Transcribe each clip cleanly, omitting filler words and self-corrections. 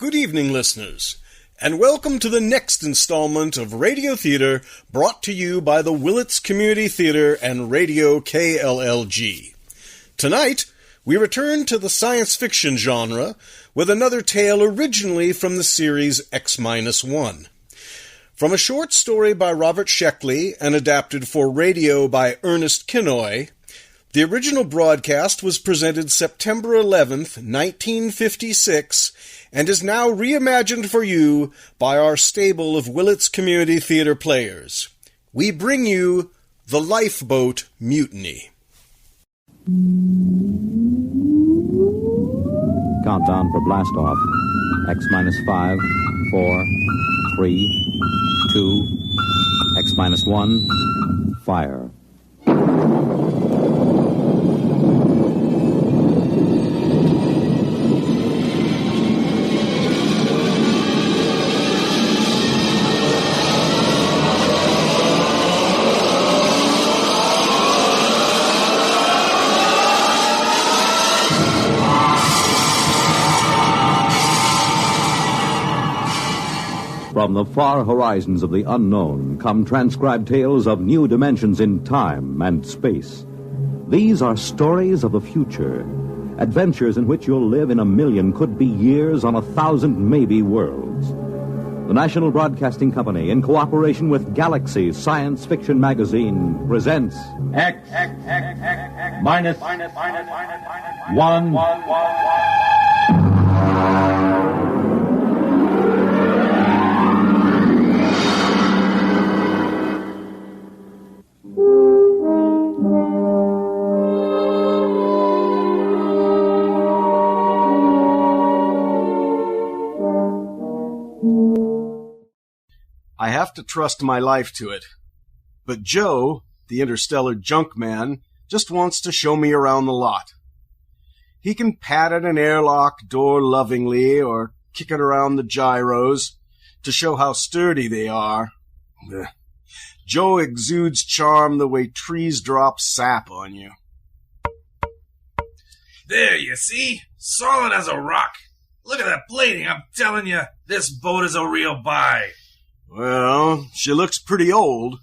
Good evening, listeners, and welcome to the next installment of Radio Theater brought to you by the Willits Community Theatre and Radio KLLG. Tonight, we return to the science fiction genre with another tale originally from the series X-1. From a short story by Robert Sheckley and adapted for radio by Ernest Kinoy, the original broadcast was presented September 11th, 1956, and is now reimagined for you by our stable of Willits Community Theatre players. We bring you the Lifeboat Mutiny. Countdown for blast off. X-5, 4, 3, 2, X-1, fire. From the far horizons of the unknown come transcribed tales of new dimensions in time and space. These are stories of the future, adventures in which you'll live in a million could-be years on 1,000 maybe worlds. The National Broadcasting Company, in cooperation with Galaxy Science Fiction Magazine, presents X minus 1. I have to trust my life to it. But Joe, the interstellar junk man, just wants to show me around the lot. He can pat at an airlock door lovingly or kick it around the gyros to show how sturdy they are. Ugh. Joe exudes charm the way trees drop sap on you. There, you see? Solid as a rock. Look at that plating. I'm telling you, this boat is a real buy. Well, she looks pretty old.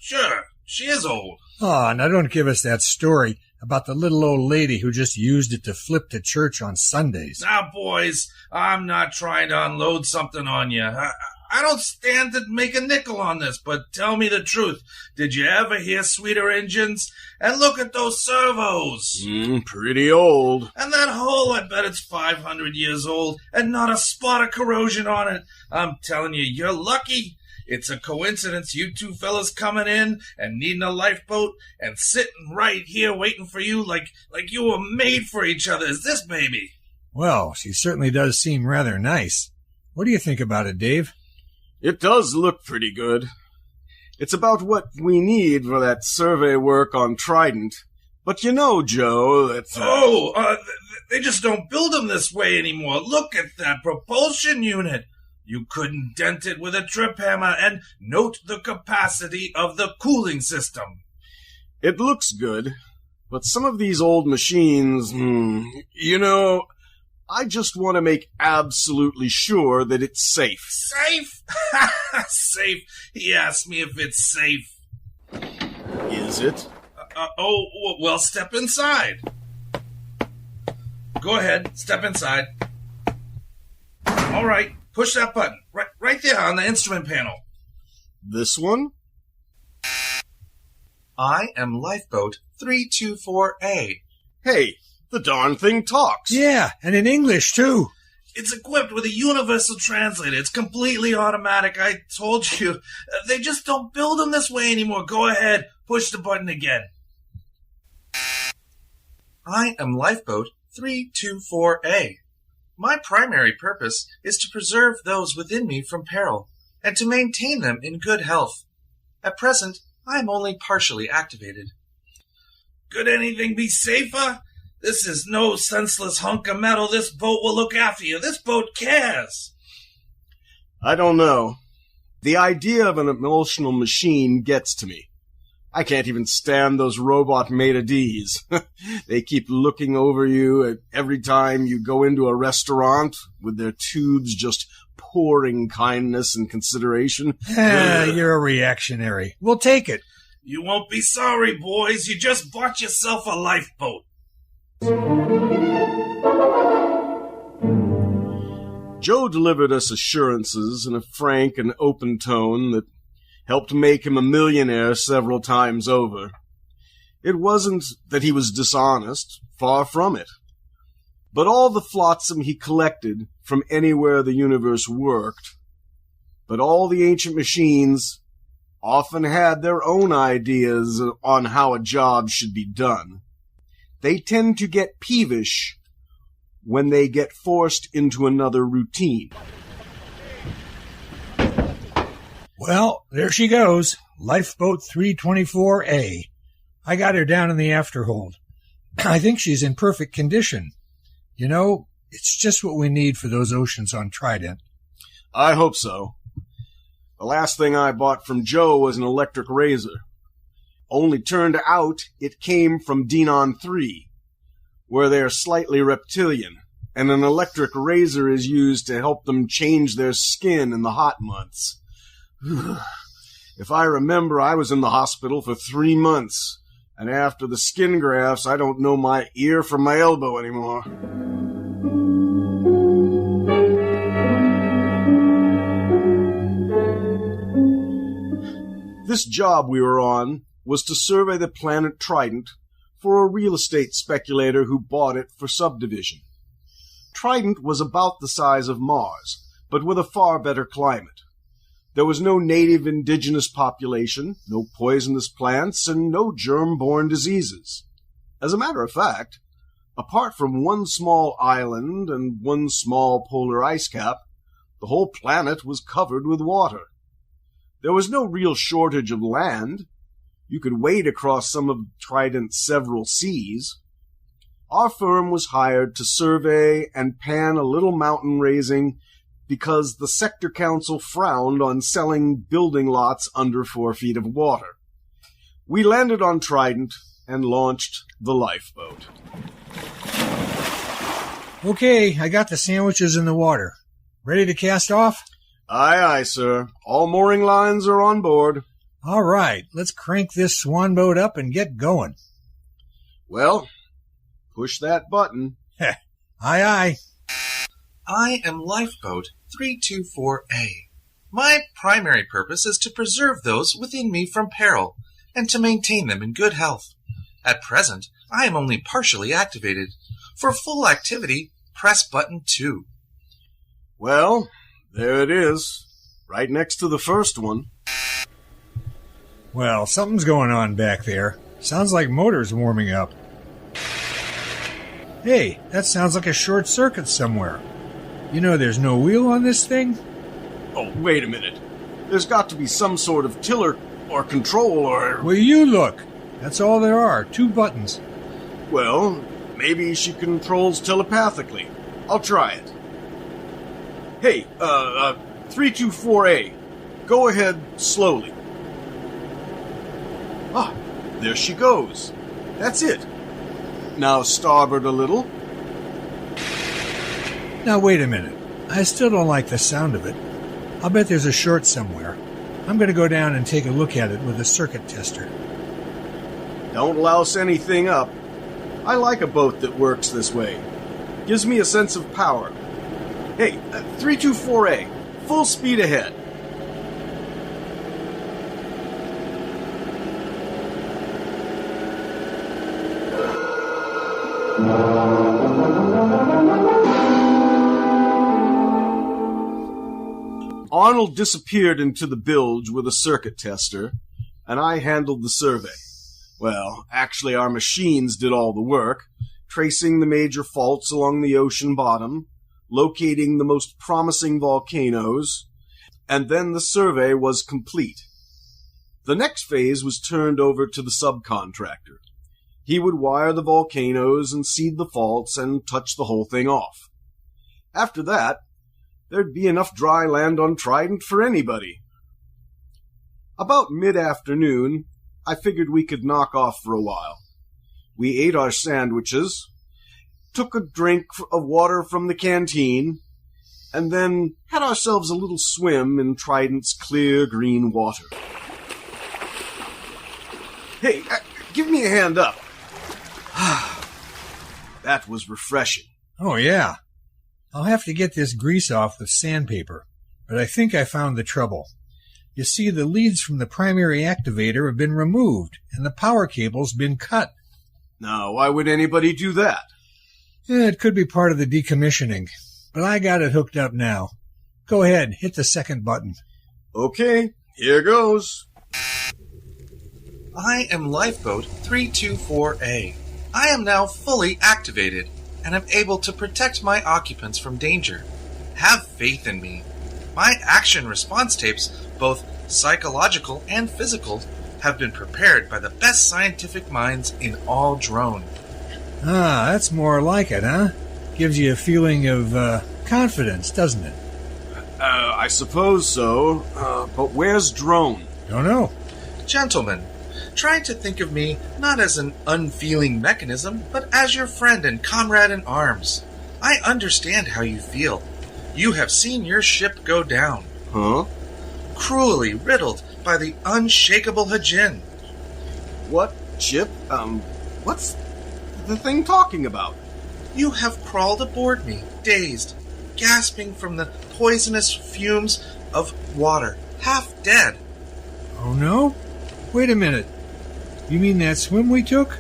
Sure, she is old. Oh, now don't give us that story about the little old lady who just used it to flip to church on Sundays. Now, boys, I'm not trying to unload something on you. I don't stand to make a nickel on this, but tell me the truth. Did you ever hear sweeter engines? And look at those servos. Pretty old. And that hull, I bet it's 500 years old, and not a spot of corrosion on it. I'm telling you, you're lucky. It's a coincidence you two fellas coming in and needing a lifeboat and sitting right here waiting for you like you were made for each other. Is this baby? Well, she certainly does seem rather nice. What do you think about it, Dave? It does look pretty good. It's about what we need for that survey work on Trident. But you know, Joe, that's... They just don't build them this way anymore. Look at that propulsion unit. You couldn't dent it with a trip hammer, and note the capacity of the cooling system. It looks good, but some of these old machines, you know, I just want to make absolutely sure that it's safe. Safe? Safe? He asked me if it's safe. Is it? Well, step inside. Go ahead, step inside. All right, push that button. Right there on the instrument panel. This one? I am Lifeboat 324A. Hey, the darn thing talks. Yeah, and in English, too. It's equipped with a universal translator. It's completely automatic. I told you. They just don't build them this way anymore. Go ahead. Push the button again. I am Lifeboat 324A. My primary purpose is to preserve those within me from peril, and to maintain them in good health. At present, I am only partially activated. Could anything be safer? This is no senseless hunk of metal. This boat will look after you. This boat cares. I don't know. The idea of an emotional machine gets to me. I can't even stand those robot maitre-d's. They keep looking over you every time you go into a restaurant with their tubes just pouring kindness and consideration. You're a reactionary. We'll take it. You won't be sorry, boys. You just bought yourself a lifeboat. Joe delivered us assurances in a frank and open tone that helped make him a millionaire several times over. It wasn't that he was dishonest, far from it. But all the flotsam he collected from anywhere the universe worked, but all the ancient machines often had their own ideas on how a job should be done. They tend to get peevish when they get forced into another routine. Well, there she goes. Lifeboat 324A. I got her down in the afterhold. I think she's in perfect condition. You know, it's just what we need for those oceans on Trident. I hope so. The last thing I bought from Joe was an electric razor. Only turned out it came from Denon 3, where they're slightly reptilian, and an electric razor is used to help them change their skin in the hot months. If I remember, I was in the hospital for 3 months, and after the skin grafts, I don't know my ear from my elbow anymore. This job we were on was to survey the planet Trident for a real estate speculator who bought it for subdivision. Trident was about the size of Mars, but with a far better climate. There was no native indigenous population, no poisonous plants, and no germ-borne diseases. As a matter of fact, apart from one small island and one small polar ice cap, the whole planet was covered with water. There was no real shortage of land. You could wade across some of Trident's several seas. Our firm was hired to survey and pan a little mountain raising because the sector council frowned on selling building lots under 4 feet of water. We landed on Trident and launched the lifeboat. Okay, I got the sandwiches in the water. Ready to cast off? Aye, aye, sir. All mooring lines are on board. All right, let's crank this swan boat up and get going. Well, push that button. Aye, aye. I am Lifeboat 324A. My primary purpose is to preserve those within me from peril and to maintain them in good health. At present, I am only partially activated. For full activity, press button 2. Well, there it is, right next to the first one. Well, something's going on back there. Sounds like motors warming up. Hey, that sounds like a short circuit somewhere. You know there's no wheel on this thing? Oh, wait a minute. There's got to be some sort of tiller or control or... Will you look? That's all there are, 2 buttons. Well, maybe she controls telepathically. I'll try it. Hey, 324A, go ahead slowly. Ah, there she goes. That's it. Now starboard a little. Now wait a minute. I still don't like the sound of it. I'll bet there's a short somewhere. I'm going to go down and take a look at it with a circuit tester. Don't louse anything up. I like a boat that works this way. Gives me a sense of power. Hey, 324A, full speed ahead. Arnold disappeared into the bilge with a circuit tester, and I handled the survey. Well, actually our machines did all the work, tracing the major faults along the ocean bottom, locating the most promising volcanoes, and then the survey was complete. The next phase was turned over to the subcontractor. He would wire the volcanoes and seed the faults and touch the whole thing off. After that, there'd be enough dry land on Trident for anybody. About mid-afternoon, I figured we could knock off for a while. We ate our sandwiches, took a drink of water from the canteen, and then had ourselves a little swim in Trident's clear green water. Hey, give me a hand up. That was refreshing. Oh, yeah. I'll have to get this grease off with sandpaper, but I think I found the trouble. You see, the leads from the primary activator have been removed, and the power cable's been cut. Now, why would anybody do that? It could be part of the decommissioning, but I got it hooked up now. Go ahead, hit the second button. Okay, here goes. I am Lifeboat 324A. I am now fully activated, and am able to protect my occupants from danger. Have faith in me. My action response tapes, both psychological and physical, have been prepared by the best scientific minds in all drone. Ah, that's more like it, huh? Gives you a feeling of confidence, doesn't it? I suppose so. But where's Drone? Don't know. Gentlemen, try to think of me not as an unfeeling mechanism, but as your friend and comrade in arms. I understand how you feel. You have seen your ship go down. Huh? Cruelly riddled by the unshakable Hajin. What ship? What's the thing talking about? You have crawled aboard me, dazed, gasping from the poisonous fumes of water, half dead. Oh, no? Wait a minute. You mean that swim we took?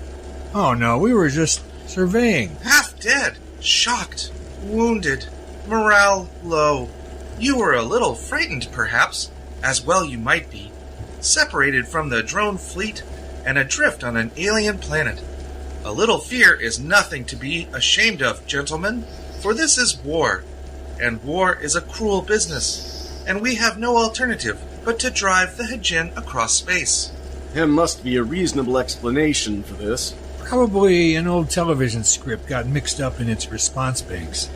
Oh, no, we were just surveying. Half dead, shocked, wounded, morale low. You were a little frightened, perhaps, as well you might be, separated from the drone fleet and adrift on an alien planet. A little fear is nothing to be ashamed of, gentlemen, for this is war, and war is a cruel business, and we have no alternative but to drive the Hajin across space. There must be a reasonable explanation for this. Probably an old television script got mixed up in its response banks.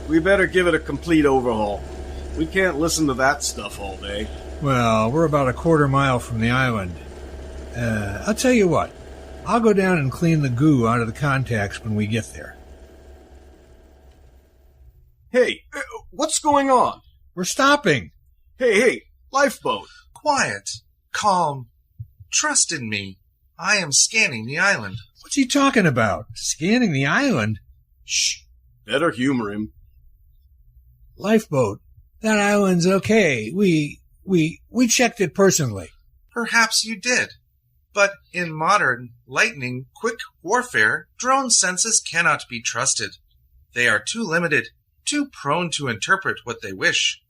We better give it a complete overhaul. We can't listen to that stuff all day. Well, we're about a quarter mile from the island. I'll tell you what. I'll go down and clean the goo out of the contacts when we get there. Hey, what's going on? We're stopping. Hey, Lifeboat. Quiet, calm, trust in me. I am scanning the island. What's he talking about? Scanning the island? Shh, better humor him. Lifeboat, that island's okay. We checked it personally. Perhaps you did. But in modern, lightning, quick warfare, drone senses cannot be trusted. They are too limited, too prone to interpret what they wish.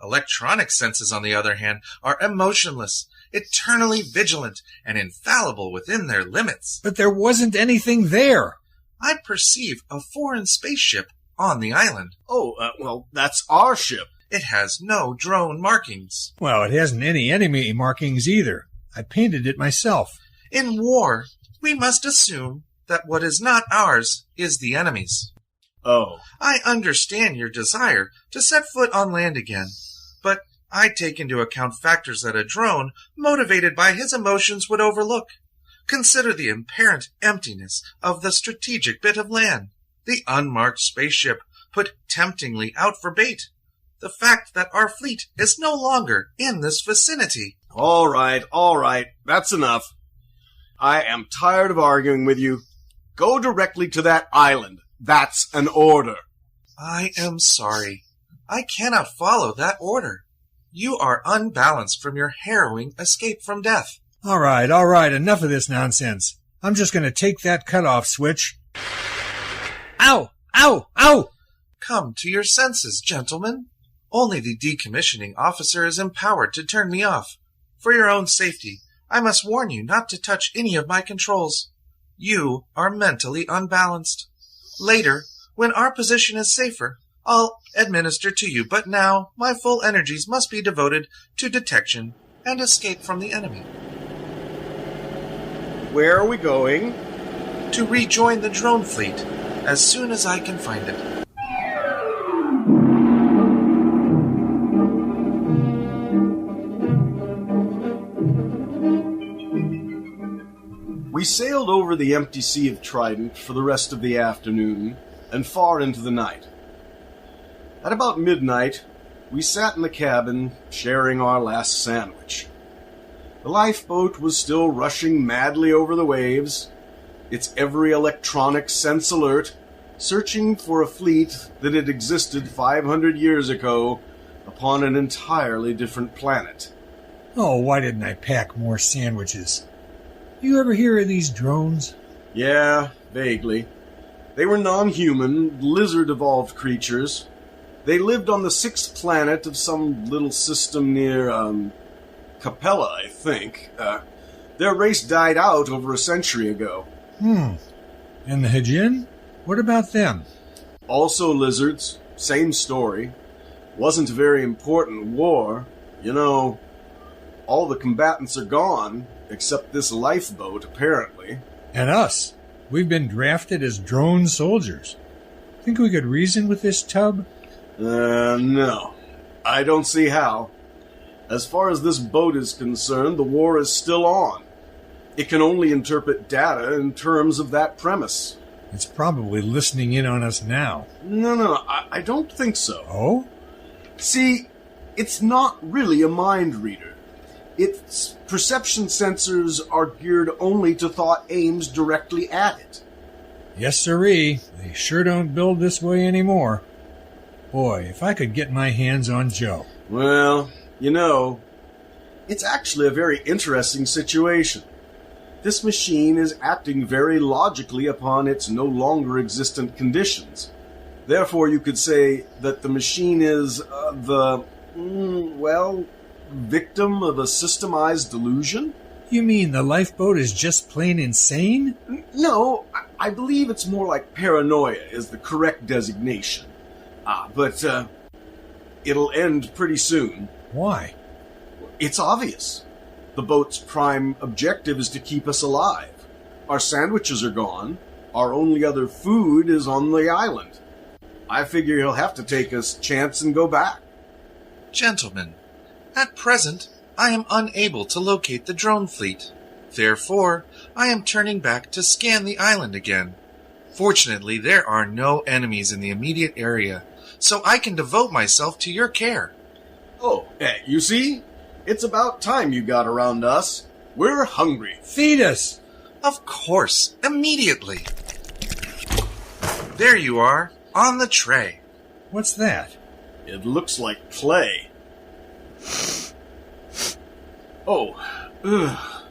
Electronic senses, on the other hand, are emotionless, eternally vigilant, and infallible within their limits. But there wasn't anything there. I perceive a foreign spaceship on the island. Oh, well, that's our ship. It has no drone markings. Well, it hasn't any enemy markings either. I painted it myself. In war, we must assume that what is not ours is the enemy's. Oh. I understand your desire to set foot on land again, but I take into account factors that a drone, motivated by his emotions, would overlook. Consider the apparent emptiness of the strategic bit of land, the unmarked spaceship put temptingly out for bait, the fact that our fleet is no longer in this vicinity. All right, that's enough. I am tired of arguing with you. Go directly to that island. That's an order. I am sorry. I cannot follow that order. You are unbalanced from your harrowing escape from death. All right, enough of this nonsense. I'm just going to take that cutoff switch. Ow! Come to your senses, gentlemen. Only the decommissioning officer is empowered to turn me off. For your own safety, I must warn you not to touch any of my controls. You are mentally unbalanced. Later, when our position is safer, I'll administer to you, but now my full energies must be devoted to detection and escape from the enemy. Where are we going? To rejoin the drone fleet as soon as I can find it. We sailed over the empty Sea of Trident for the rest of the afternoon and far into the night. At about midnight, we sat in the cabin sharing our last sandwich. The lifeboat was still rushing madly over the waves, its every electronic sense alert, searching for a fleet that had existed 500 years ago upon an entirely different planet. Oh, why didn't I pack more sandwiches? You ever hear of these drones? Yeah, vaguely. They were non-human, lizard-evolved creatures. They lived on the 6th planet of some little system near, Capella, I think. Their race died out over a century ago. And the Hajin? What about them? Also lizards, same story. Wasn't a very important war. You know, all the combatants are gone, except this lifeboat, apparently. And us. We've been drafted as drone soldiers. Think we could reason with this tub? No. I don't see how. As far as this boat is concerned, the war is still on. It can only interpret data in terms of that premise. It's probably listening in on us now. No, I don't think so. Oh? See, it's not really a mind reader. Its perception sensors are geared only to thought aims directly at it. Yes, sirree. They sure don't build this way anymore. Boy, if I could get my hands on Joe. Well, you know, it's actually a very interesting situation. This machine is acting very logically upon its no longer existent conditions. Therefore, you could say that the machine is victim of a systemized delusion? You mean the lifeboat is just plain insane? No, I believe it's more like paranoia is the correct designation. But it'll end pretty soon. Why? It's obvious. The boat's prime objective is to keep us alive. Our sandwiches are gone. Our only other food is on the island. I figure he'll have to take his chance and go back. Gentlemen, at present, I am unable to locate the drone fleet. Therefore, I am turning back to scan the island again. Fortunately, there are no enemies in the immediate area, so I can devote myself to your care. Oh, you see? It's about time you got around us. We're hungry. Feed us! Of course, immediately. There you are, on the tray. What's that? It looks like clay. Oh, ugh.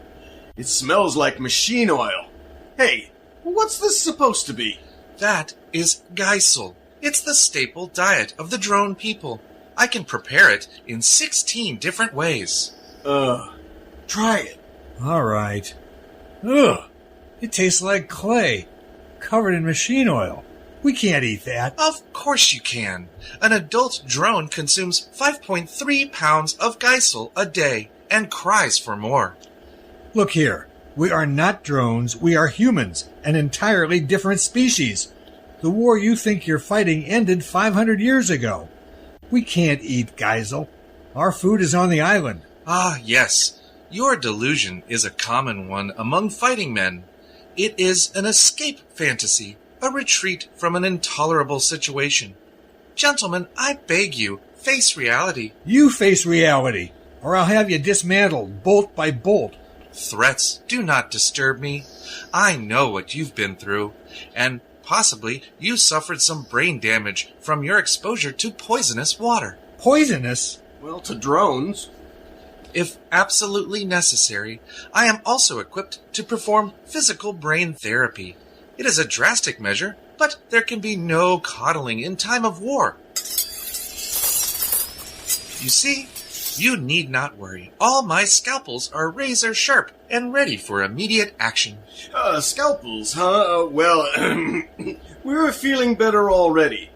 It smells like machine oil. Hey, what's this supposed to be? That is Geisel. It's the staple diet of the drone people. I can prepare it in 16 different ways. Try it. All right. Ugh! It tastes like clay, covered in machine oil. We can't eat that. Of course you can. An adult drone consumes 5.3 pounds of Geisel a day and cries for more. Look here. We are not drones. We are humans, an entirely different species. The war you think you're fighting ended 500 years ago. We can't eat Geisel. Our food is on the island. Ah, yes. Your delusion is a common one among fighting men. It is an escape fantasy, a retreat from an intolerable situation. Gentlemen, I beg you, face reality. You face reality, or I'll have you dismantled bolt by bolt. Threats do not disturb me. I know what you've been through, and possibly you suffered some brain damage from your exposure to poisonous water. Poisonous? Well, to drones. If absolutely necessary, I am also equipped to perform physical brain therapy. It is a drastic measure, but there can be no coddling in time of war. You see, you need not worry. All my scalpels are razor sharp and ready for immediate action. Scalpels, huh? Well, we're feeling better already.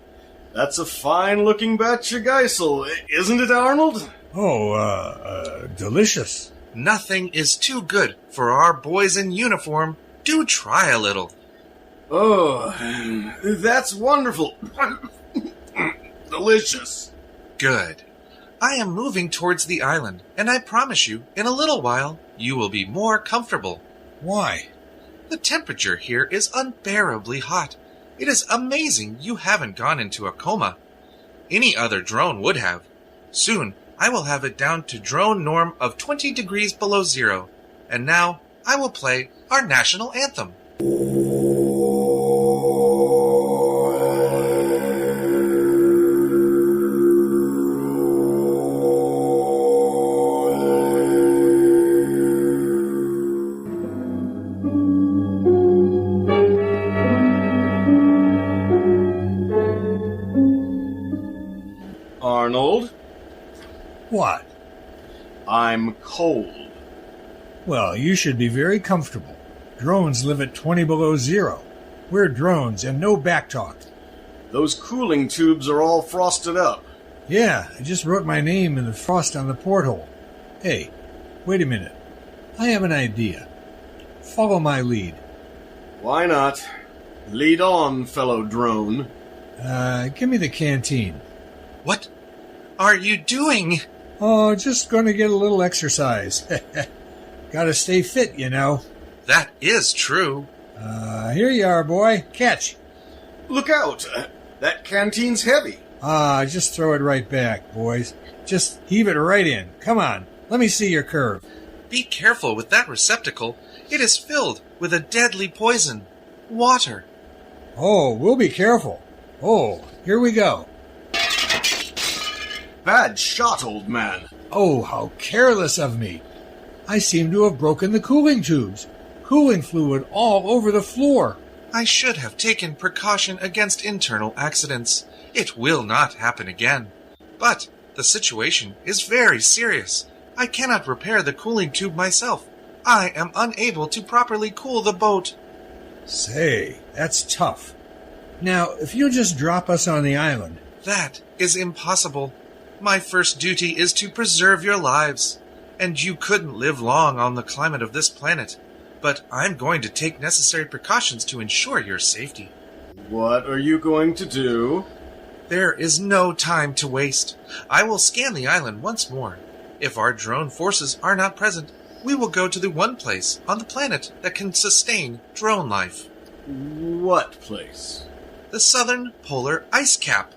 That's a fine-looking batch of Geisel, isn't it, Arnold? Oh, delicious. Nothing is too good for our boys in uniform. Do try a little. Oh, that's wonderful. Delicious. Good. I am moving towards the island, and I promise you, in a little while, you will be more comfortable. Why? The temperature here is unbearably hot. It is amazing you haven't gone into a coma. Any other drone would have. Soon, I will have it down to drone norm of 20 degrees below zero. And now, I will play our national anthem. Arnold, What? I'm cold. Well, you should be very comfortable. Drones live at 20 below zero. We're drones and no backtalk. Those cooling tubes are all frosted up. Yeah, I just wrote my name in the frost on the porthole. Hey, wait a minute. I have an idea. Follow my lead. Why not? Lead on, fellow drone. Give me the canteen. What are you doing? Oh, just gonna get a little exercise. Gotta stay fit, you know. That is true. Here you are, boy. Catch. Look out! That canteen's heavy. Just throw it right back, boys. Just heave it right in. Come on, let me see your curve. Be careful with that receptacle. It is filled with a deadly poison. Water. Oh, we'll be careful. Oh, here we go. Bad shot, old man. Oh, how careless of me. I seem to have broken the cooling tubes. Cooling fluid all over the floor. I should have taken precaution against internal accidents. It will not happen again. But the situation is very serious. I cannot repair the cooling tube myself. I am unable to properly cool the boat. Say, that's tough. Now, if you'll just drop us on the island. That is impossible. My first duty is to preserve your lives. And you couldn't live long on the climate of this planet. But I'm going to take necessary precautions to ensure your safety. What are you going to do? There is no time to waste. I will scan the island once more. If our drone forces are not present, we will go to the one place on the planet that can sustain drone life. What place? The southern polar ice cap.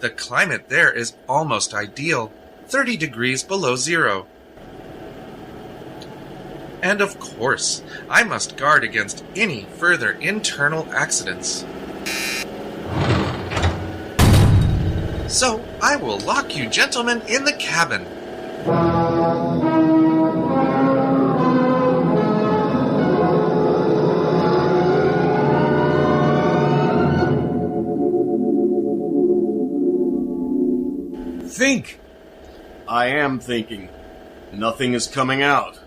The climate there is almost ideal, 30 degrees below zero. And of course, I must guard against any further internal accidents. So, I will lock you gentlemen in the cabin. Think! I am thinking. Nothing is coming out.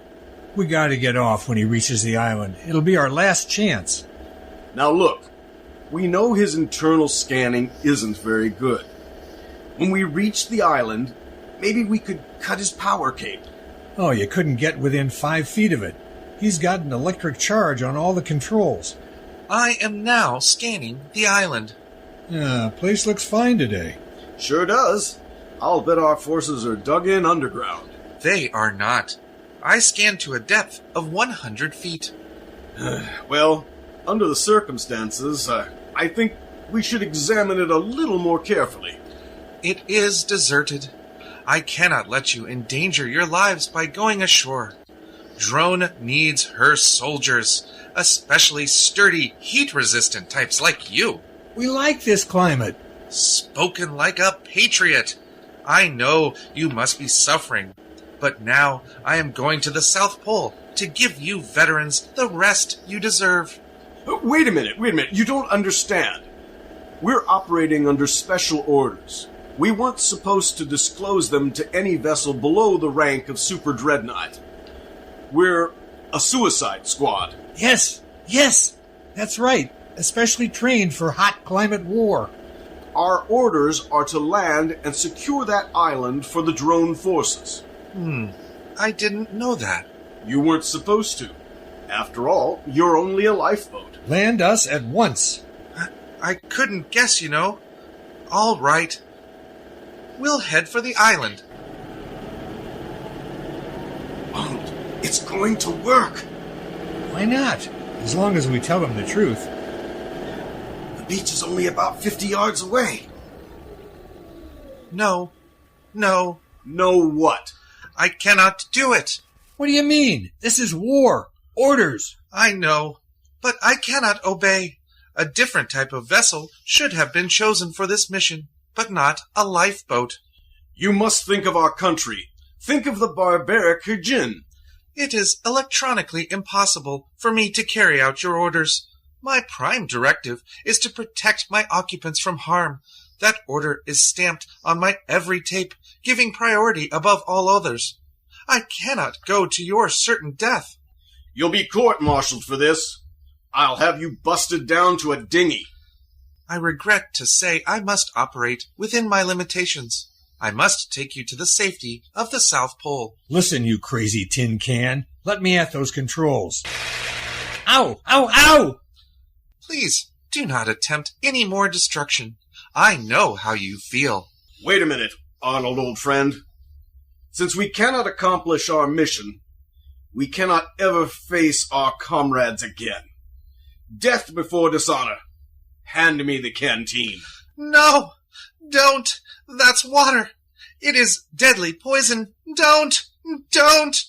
We gotta get off when he reaches the island. It'll be our last chance. Now look, we know his internal scanning isn't very good. When we reach the island, maybe we could cut his power cable. Oh, you couldn't get within 5 feet of it. He's got an electric charge on all the controls. I am now scanning the island. Place looks fine today. Sure does. I'll bet our forces are dug in underground. They are not. I scanned to a depth of 100 feet. Well, under the circumstances, I think we should examine it a little more carefully. It is deserted. I cannot let you endanger your lives by going ashore. Drone needs her soldiers, especially sturdy, heat-resistant types like you. We like this climate. Spoken like a patriot. I know you must be suffering, but now I am going to the South Pole to give you veterans the rest you deserve. Wait a minute. You don't understand. We're operating under special orders. We weren't supposed to disclose them to any vessel below the rank of Super Dreadnought. We're a suicide squad. Yes, that's right. Especially trained for hot climate war. Our orders are to land and secure that island for the drone forces. I didn't know that. You weren't supposed to. After all, you're only a lifeboat. Land us at once. I couldn't guess, you know. All right. We'll head for the island. Arnold, it's going to work. Why not? as long as we tell them the truth. The beach is only about 50 yards away. No. No what? I cannot do it. What do you mean? This is war. Orders. I know, but I cannot obey. A different type of vessel should have been chosen for this mission, but not a lifeboat. You must think of our country. Think of the barbaric Hijin. It is electronically impossible for me to carry out your orders. My prime directive is to protect my occupants from harm. That order is stamped on my every tape, giving priority above all others. I cannot go to your certain death. You'll be court-martialed for this. I'll have you busted down to a dinghy. I regret to say I must operate within my limitations. I must take you to the safety of the South Pole. Listen, you crazy tin can. Let me at those controls. Ow! Ow! Ow! Please, do not attempt any more destruction. I know how you feel. Wait a minute, Arnold, old friend. Since we cannot accomplish our mission, we cannot ever face our comrades again. Death before dishonor. Hand me the canteen. No! Don't! That's water! It is deadly poison! Don't! Don't!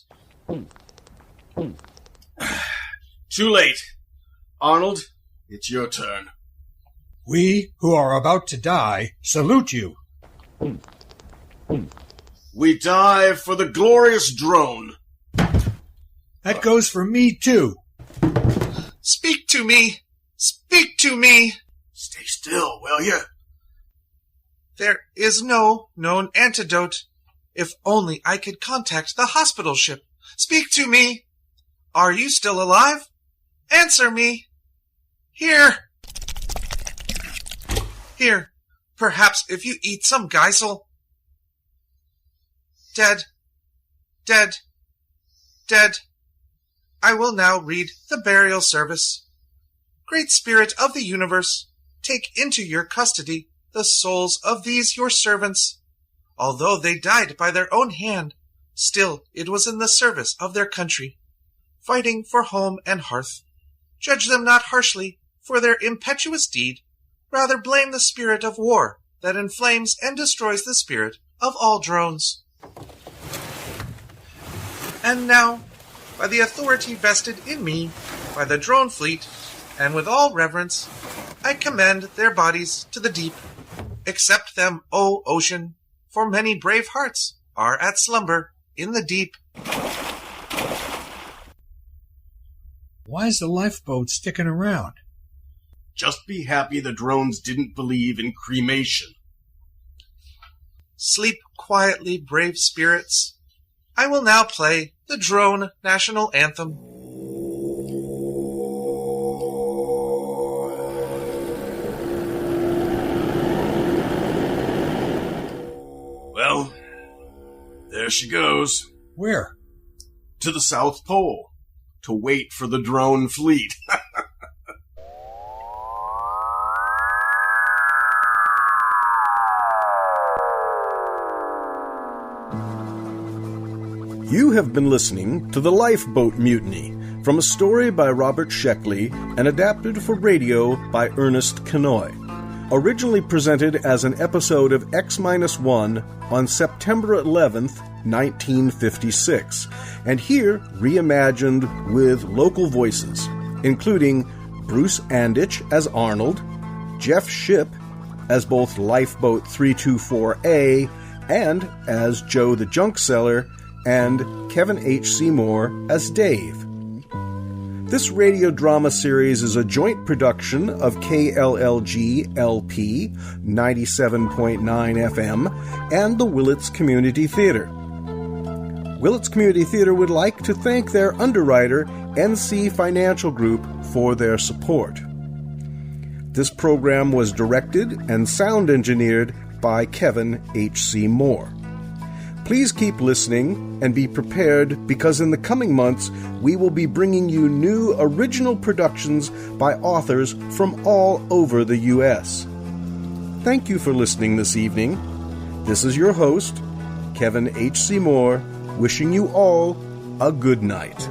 Too late. Arnold, it's your turn. We, who are about to die, salute you. We die for the glorious drone. That goes for me, too. Speak to me! Speak to me! Stay still, will you? There is no known antidote. If only I could contact the hospital ship. Speak to me! Are you still alive? Answer me! Here! Here, perhaps if you eat some geisel. Dead. Dead. Dead. I will now read the burial service. Great Spirit of the universe, take into your custody the souls of these your servants. Although they died by their own hand, still it was in the service of their country, fighting for home and hearth. Judge them not harshly for their impetuous deed, rather blame the spirit of war that inflames and destroys the spirit of all drones. And now, by the authority vested in me by the drone fleet, and with all reverence, I commend their bodies to the deep. Accept them, O ocean, for many brave hearts are at slumber in the deep. Why's the lifeboat sticking around? Just be happy the drones didn't believe in cremation. Sleep quietly, brave spirits. I will now play the drone national anthem. Well, there she goes. Where? To the South Pole, to wait for the drone fleet. You have been listening to The Lifeboat Mutiny, from a story by Robert Sheckley and adapted for radio by Ernest Kenoy. Originally presented as an episode of X-1 on September 11th, 1956, and here reimagined with local voices, including Bruce Andich as Arnold, Jeff Shipp as both Lifeboat 324A and as Joe the Junk Seller, and Kevin H.C. Moore as Dave. This radio drama series is a joint production of KLLG LP 97.9 FM and the Willits Community Theatre. Willits Community Theatre would like to thank their underwriter, NC Financial Group, for their support. This program was directed and sound engineered by Kevin H.C. Moore. Please keep listening and be prepared, because in the coming months we will be bringing you new original productions by authors from all over the U.S. Thank you for listening this evening. This is your host, Kevin H.C. Moore, wishing you all a good night.